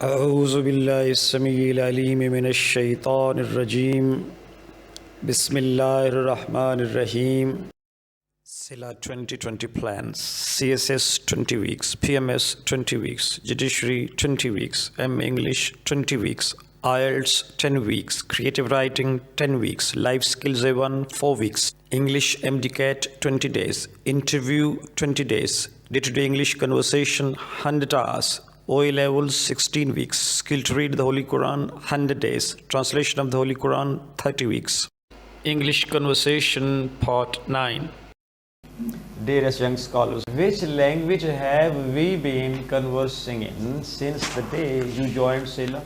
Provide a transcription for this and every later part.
أعوذ بالله السميع العليم من الشيطان الرجيم بسم الله الرحمن الرحيم SILA 2020 plans CSS 20 weeks PMS 20 weeks Judiciary 20 weeks M English 20 weeks IELTS 10 weeks Creative Writing 10 weeks Life Skills A1 4 weeks English MDCAT 20 days Interview 20 days Day-to-day English Conversation 100 hours OA levels 16 weeks. Skill to read the Holy Quran 100 days. Translation of the Holy Quran 30 weeks. English conversation part 9. Dearest young scholars, which language have we been conversing in since the day you joined SILA?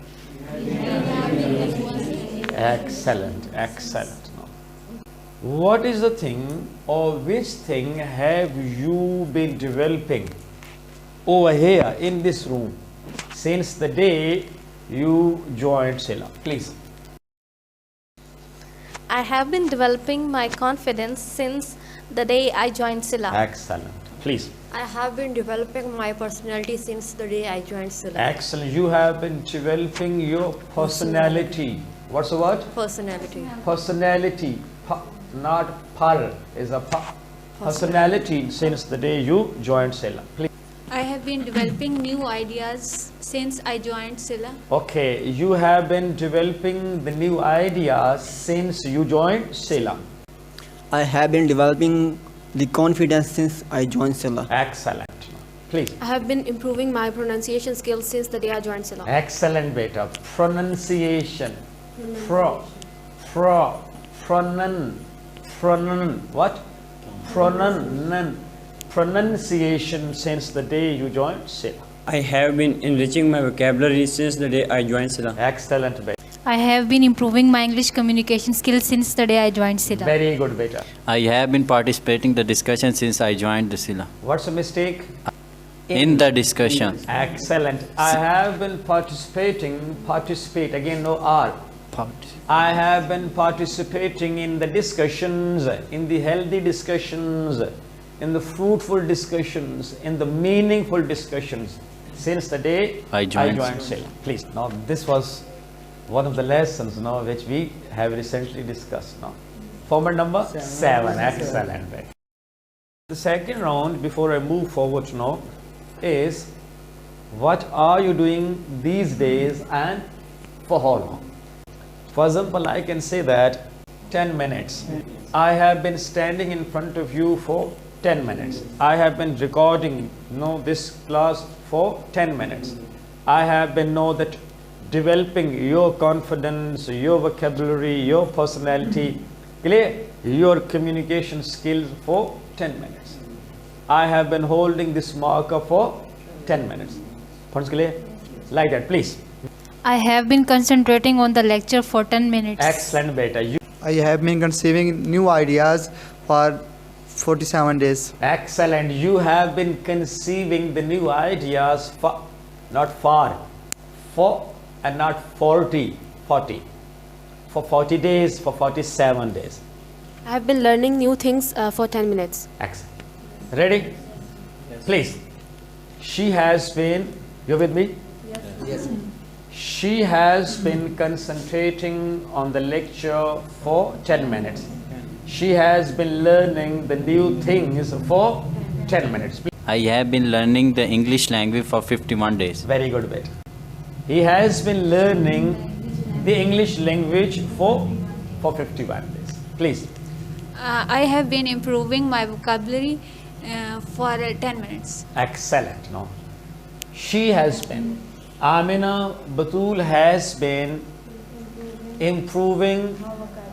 Excellent, excellent. What is the thing or which thing have you been developing over here in this room since the day you joined SILA? Please. I have been developing my confidence since the day I joined SILA. Excellent. Please. I have been developing my personality since the day I joined SILA. Excellent. You have been developing your personality. What's the word? Personality. Personality. Not par is a pa. Personality since the day you joined SILA. Please. I have been developing new ideas since I joined SILA. Okay, you have been developing the new ideas since you joined SILA. I have been developing the confidence since I joined SILA. Excellent. Please. I have been improving my pronunciation skills since the day I joined SILA. Excellent, beta. Pronunciation. What? Pronunciation since the day you joined SILA. I have been enriching my vocabulary since the day I joined SILA. Excellent, beta. I have been improving my English communication skills since the day I joined SILA. Very good, beta. I have been participating in the discussion since I joined the SILA. What's the mistake? In the discussion. Excellent. I have been participate, again no R. I have been participating in the discussions, in the healthy discussions, in the fruitful discussions, in the meaningful discussions since the day I joined SILA. Please. Now this was one of the lessons now which we have recently discussed now. Format number 7. Excellent. The second round before I move forward now is what are you doing these days and for how long? For example, I can say that 10 minutes. I have been standing in front of you for 10 minutes. I have been recording this class for 10 minutes. I have been developing your confidence, your vocabulary, your personality, clear, your communication skills for 10 minutes. I have been holding this marker for 10 minutes. Points clear? Like that, please. I have been concentrating on the lecture for 10 minutes. Excellent, beta. I have been conceiving new ideas for 47 days. Excellent. You have been conceiving the new ideas for, not far, for and not 40, for 40 days, for 47 days. I have been learning new things for 10 minutes. Excellent. Ready? Yes. Please. She has been, you're with me? Yes. She has been concentrating on the lecture for 10 minutes. She has been learning the new things for 10 minutes. I have been learning the English language for 51 days. Very good, beta. He has been learning the English language for 51 days. Please. I have been improving my vocabulary for 10 minutes. Excellent. No. She has been. Amina Batul has been improving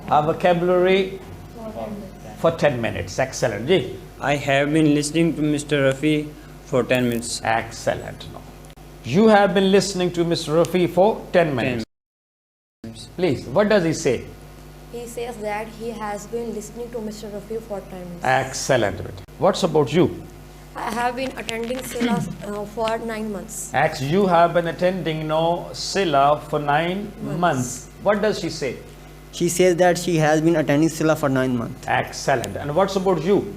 her vocabulary for 10 minutes. Excellent. Ji. I have been listening to Mr. Rafi for 10 minutes. Excellent. No. You have been listening to Mr. Rafi for 10 minutes. Please, what does he say? He says that he has been listening to Mr. Rafi for 10 minutes. Excellent. What's about you? I have been attending SILA for 9 months. You have been attending SILA for 9 months. What does she say? She says that she has been attending SILA for 9 months. Excellent. And what's about you?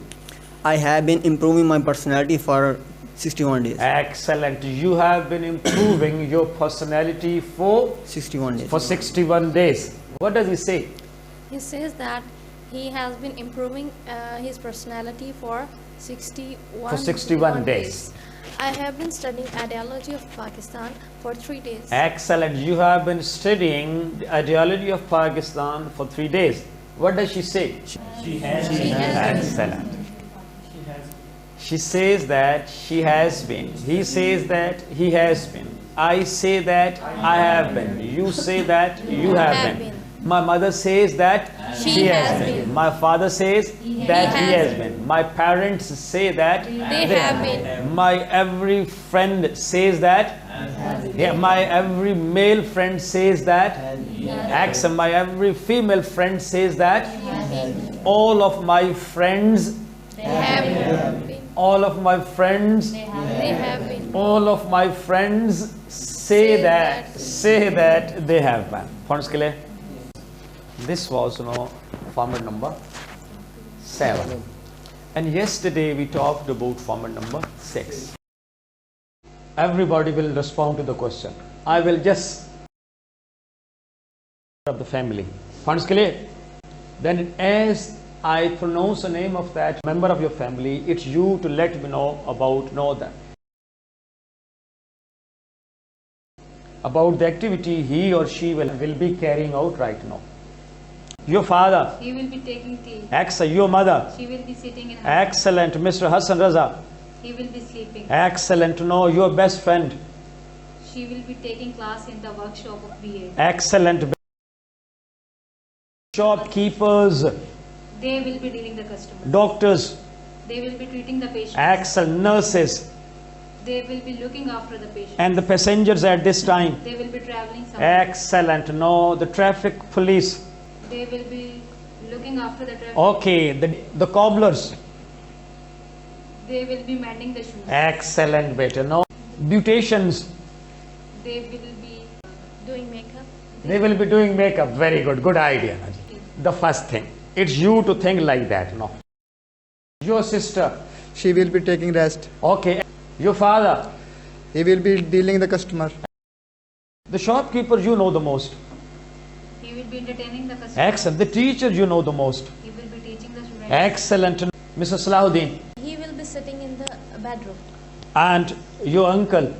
I have been improving my personality for 61 days. Excellent. You have been improving your personality for 61 days. 61 days. What does he say? He says that he has been improving his personality for 61 days. I have been studying ideology of Pakistan for 3 days. Excellent. You have been studying the ideology of Pakistan for 3 days. What does she say? She has Excellent. She says that she has been. He says that he has been. I say that I have been. You say that you have been. My mother says that she has been. My father says that he has been. My parents say that They have been. My every friend says that. Yeah, my every male friend says that. Excellent. My every female friend says that. All of my friends. They have been. All of my friends. They have been. All of my friends say that. Say that they have been. Friends के लिए this was format number 7, and yesterday we talked about format number 6. Everybody will respond to the question. I will just of the family. Friends के लिए then as I pronounce the name of that member of your family, it's you to let me know about the activity he or she will be carrying out right now. Your father. He will be taking tea. Excellent. Your mother. She will be sitting in her. Excellent. Mr. Hassan Raza. He will be sleeping. Excellent. No, your best friend. She will be taking class in the workshop of BA. Excellent. Shopkeepers. They will be dealing the customers. Doctors. They will be treating the patients. Excellent. Nurses. They will be looking after the patients. And the passengers at this time. They will be traveling somewhere. Excellent. No, the traffic police. They will be looking after the traffic. Okay, the cobblers. They will be mending the shoes. Excellent, better. No, beauticians. They will be Doing makeup. They will be doing makeup. Very good. Good idea. The first thing. It's you to think like that. No. Your sister. She will be taking rest. Okay. Your father. He will be dealing the customer. The shopkeeper you know the most. He will be entertaining the customers. Excellent. The teacher you know the most. He will be teaching the students. Excellent. Mr. Salahuddin. He will be sitting in the bedroom. And your uncle.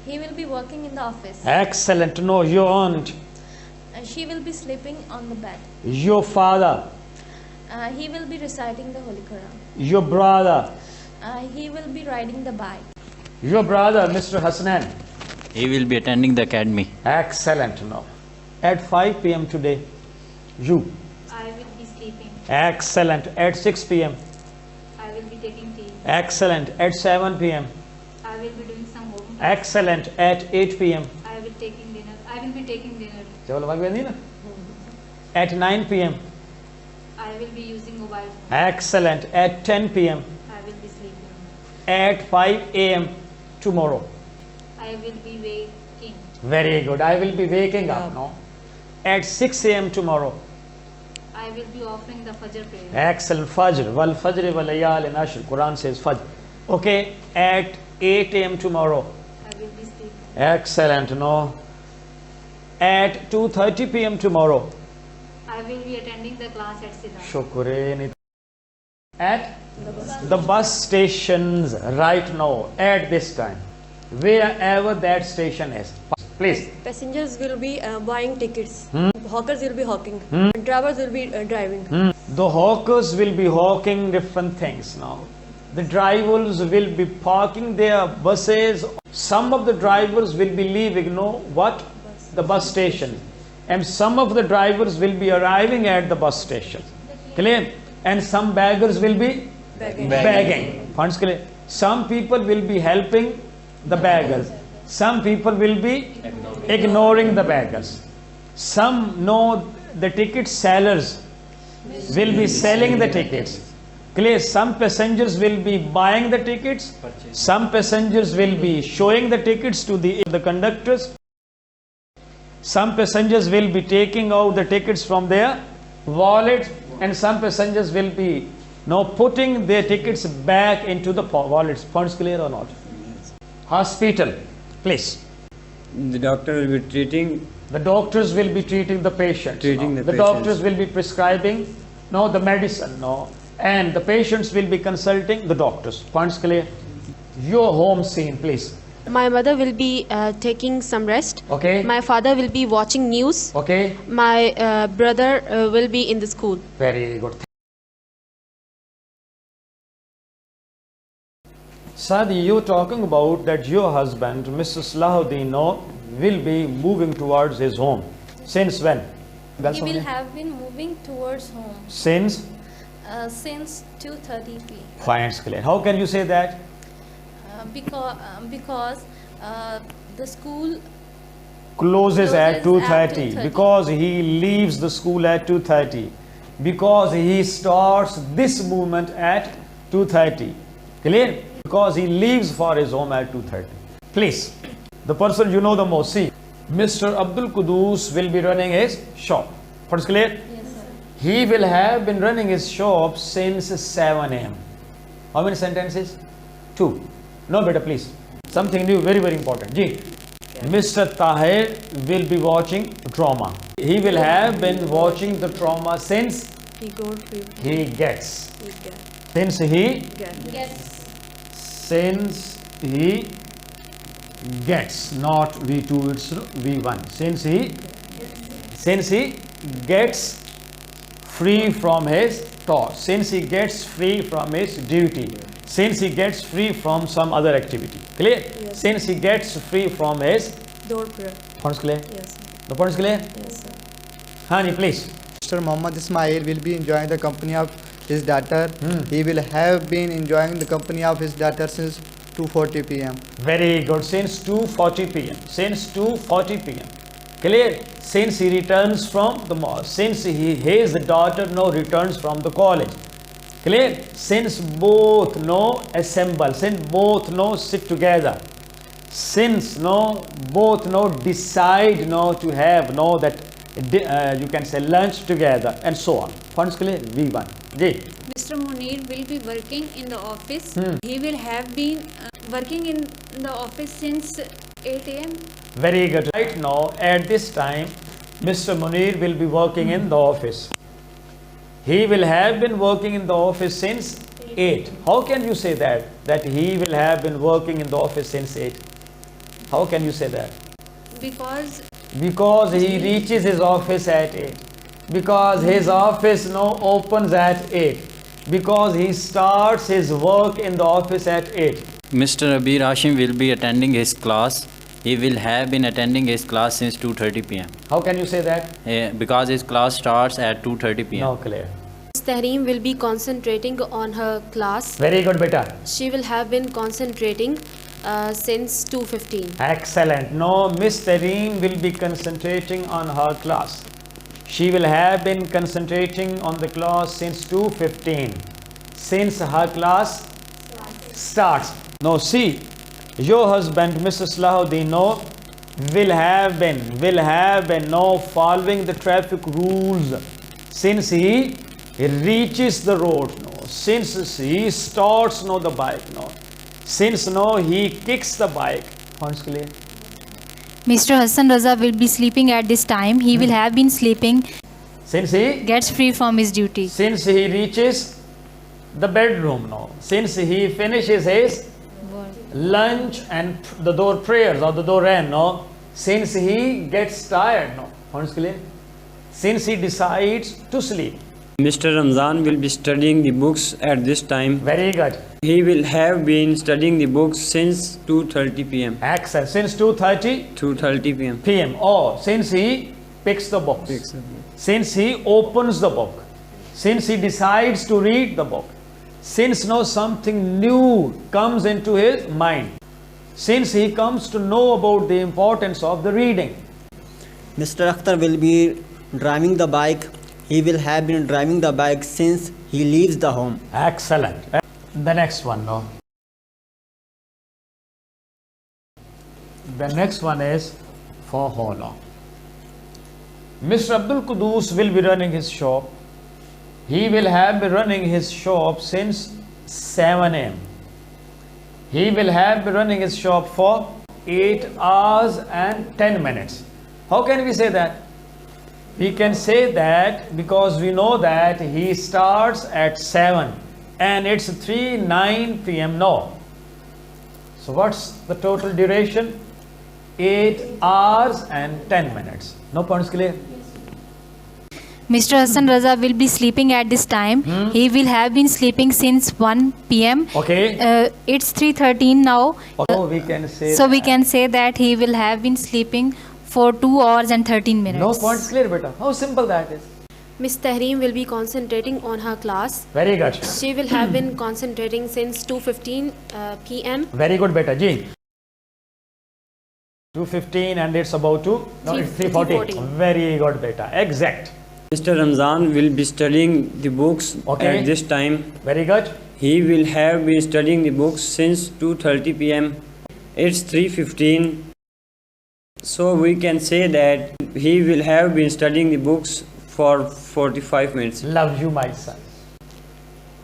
He will be working in the office. Excellent. No, your aunt. She will be sleeping on the bed. Your father. He will be reciting the Holy Quran. Your brother. He will be riding the bike. Your brother, Mr. Hassanan. He will be attending the academy. Excellent. No. At 5 p.m. today, you. I will be sleeping. Excellent. At 6 p.m. I will be taking tea. Excellent. At 7 p.m. I will be doing some homework. Excellent. At 8 p.m. I will taking dinner. I will be taking dinner. At 9 p.m. I will be using mobile phone. Excellent. At 10 p.m. I will be sleeping. At 5 a.m. tomorrow. I will be waking. Very good. I will be waking up now. At 6 a.m. tomorrow. I will be offering the Fajr prayer. Excellent. Fajr. Wal Fajr wal layal in Ashr. Quran says Fajr. Okay. At 8 a.m. tomorrow. I will be sleeping. Excellent. No. At 2:30 p.m. tomorrow. I will be attending the class at Siddharth. Shukre. At the bus stations right now at this time, wherever that station is. Please. Passengers will be buying tickets. Hawkers will be hawking. Drivers will be driving. The hawkers will be hawking different things now. The drivers will be parking their buses. Some of the drivers will be leaving, the bus station. And some of the drivers will be arriving at the bus station. Clear? And some beggars will be begging. Funds clear? Some people will be helping the beggars. Some people will be ignoring the beggars. Some the ticket sellers will be selling the tickets. Clear? Some passengers will be buying the tickets. Some passengers will be showing the tickets to the conductors. Some passengers will be taking out the tickets from their wallets, and some passengers will be putting their tickets back into the wallets. Funds clear or not? Hospital, please. The doctor will be treating. The doctors will be treating the patients. Treating no? the doctors patients. will be prescribing the medicine, and the patients will be consulting the doctors. Points clear? Your home scene, please. My mother will be taking some rest. Okay. My father will be watching news. Okay. My brother will be in the school. Very good. Sadi, you're talking about that your husband, Mr. Salahuddin, will be moving towards his home. Since when? He will have been moving towards home Since? since 2:30 p.m. Points clear. How can you say that? Because the school Closes at Closes at 2:30. 2:30. Because he leaves the school at 2:30. Because he starts this movement at 2:30. Clear? Because he leaves for his home at 2:30. Please, the person you know the most, see, Mr. Abdul Qudus will be running his shop. What's clear? Yes, sir. He will have been running his shop since 7 a.m. How many sentences? 2. No, better please. Something new, very, very important. Ji. Mr. Tahir will be watching drama. He will have been watching the drama since He got free. he gets. He get. Since he Yes. Since he gets, not V2, it's V1. Since he gets free from his thoughts, since he gets free from his duty, since he gets free from some other activity. Clear? Yes. Since he gets free from his Door prayer. points clear? Yes, sir. The points clear? Yes, sir. Hani, please. Mr. Muhammad Ismail will be enjoying the company of his daughter. He will have been enjoying the company of his daughter since 2:40 p.m. Very good. Since 2:40 p.m. Since 2:40 p.m. Clear? Since he returns from the mosque. Since his daughter returns from the college. Clear? Since both assemble. Since both sit together. Since both decide to have that you can say lunch together and so on. Points clear? V1. Ji. Mr. Munir will be working in the office. He will have been working in the office since 8 a.m. Very good. Right now, at this time, Mr. Munir will be working in the office. He will have been working in the office since 8. How can you say that? That he will have been working in the office since 8. How can you say that? Because He reaches his office at 8. Because his office opens at 8. Because he starts his work in the office at 8. Mr. Abir Hashim will be attending his class. He will have been attending his class since 2:30 p.m. How can you say that? Because his class starts at 2:30 p.m. No, clear. Miss Tahreem will be concentrating on her class. Very good, beta. She will have been concentrating since 2:15. Excellent. No, Miss Tareem will be concentrating on her class. She will have been concentrating on the class since 2:15. Since her class starts. No, see, your husband, Mr. Salahuddin, will have been following the traffic rules since he reaches the road. Since he starts the bike. Since he kicks the bike. Points clear? Mr. Hassan Raza will be sleeping at this time. He will have been sleeping. Since he Gets free from his duty. Since he reaches the bedroom. Since he finishes his lunch and the door prayers or the door ran. Since he gets tired. Points clear? Since he decides to sleep. Mr. Ramzan will be studying the books at this time. Very good. He will have been studying the books since 2:30 p.m. Excellent. Since 2:30 2:30 p.m. p.m. Or since he picks the book. Since he opens the book. Since he decides to read the book. Since something new comes into his mind. Since he comes to know about the importance of the reading. Mr. Akhtar will be driving the bike. He will have been driving the bike since he leaves the home. Excellent. The next one, The next one is for how long? Mr. Abdul Qudus will be running his shop. He will have been running his shop since 7 a.m. He will have been running his shop for 8 hours and 10 minutes. How can we say that? We can say that because we know that he starts at 7 and it's 3:09 p.m. now. So what's the total duration? 8 hours and 10 minutes. No points clear? Mr. Hassan Raza will be sleeping at this time. He will have been sleeping since 1 p.m. Okay. It's 3:13 now. So we can say So we that. can say that he will have been sleeping for 2 hours and 13 minutes. No points clear, beta. How simple that is. Miss Tahreem will be concentrating on her class. Very good. She will have been concentrating since 2:15 p.m. Very good, beta. Ji. 2:15 and it's about to? No, it's 3:40. 3:40. Very good, beta. Exact. Mr. Ramzan will be studying the books Okay. at this time. Very good. He will have been studying the books since 2:30 p.m. It's 3:15. So we can say that he will have been studying the books for 45 minutes. Love you, my son.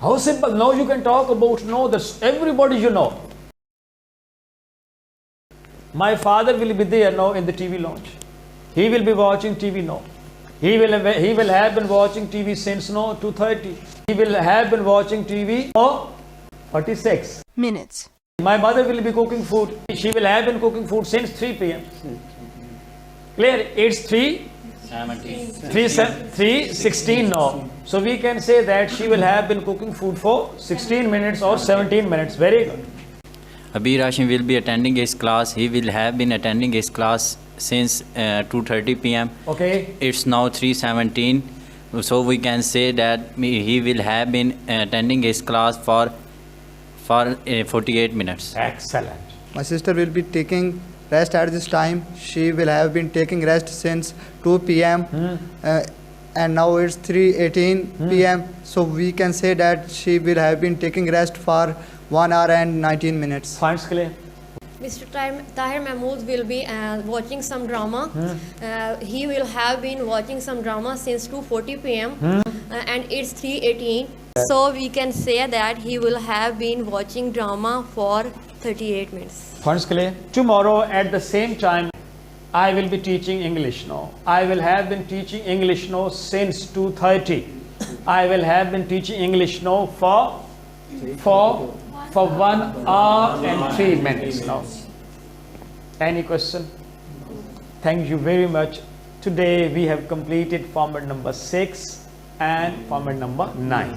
How simple. Now you can talk about, know this. Everybody you know. My father will be there now in the TV lounge. He will be watching TV now. He will have been watching TV since now 2:30. He will have been watching TV for 46 minutes. My mother will be cooking food. She will have been cooking food since 3 p.m. Clear? It's 3:16 now. So we can say that she will have been cooking food for 16 minutes or 17 minutes. Very good. Abir Hashim will be attending his class. He will have been attending his class since 2:30 p.m. Okay. It's now 3:17. So we can say that he will have been attending his class for 48 minutes. Excellent. My sister will be taking rest at this time. She will have been taking rest since 2 p.m. And now it's 3:18 p.m. So we can say that she will have been taking rest for 1 hour and 19 minutes. Points clear? Mr. Tahir Mahmood will be watching some drama. He will have been watching some drama since 2:40 p.m. And it's 3:18. So we can say that he will have been watching drama for 38 minutes. Points clear? Tomorrow at the same time, I will be teaching English now. I will have been teaching English now since 2:30. I will have been teaching English now for 1 hour and 3 minutes now. Any question? Thank you very much. Today we have completed format number 6 and format number 9.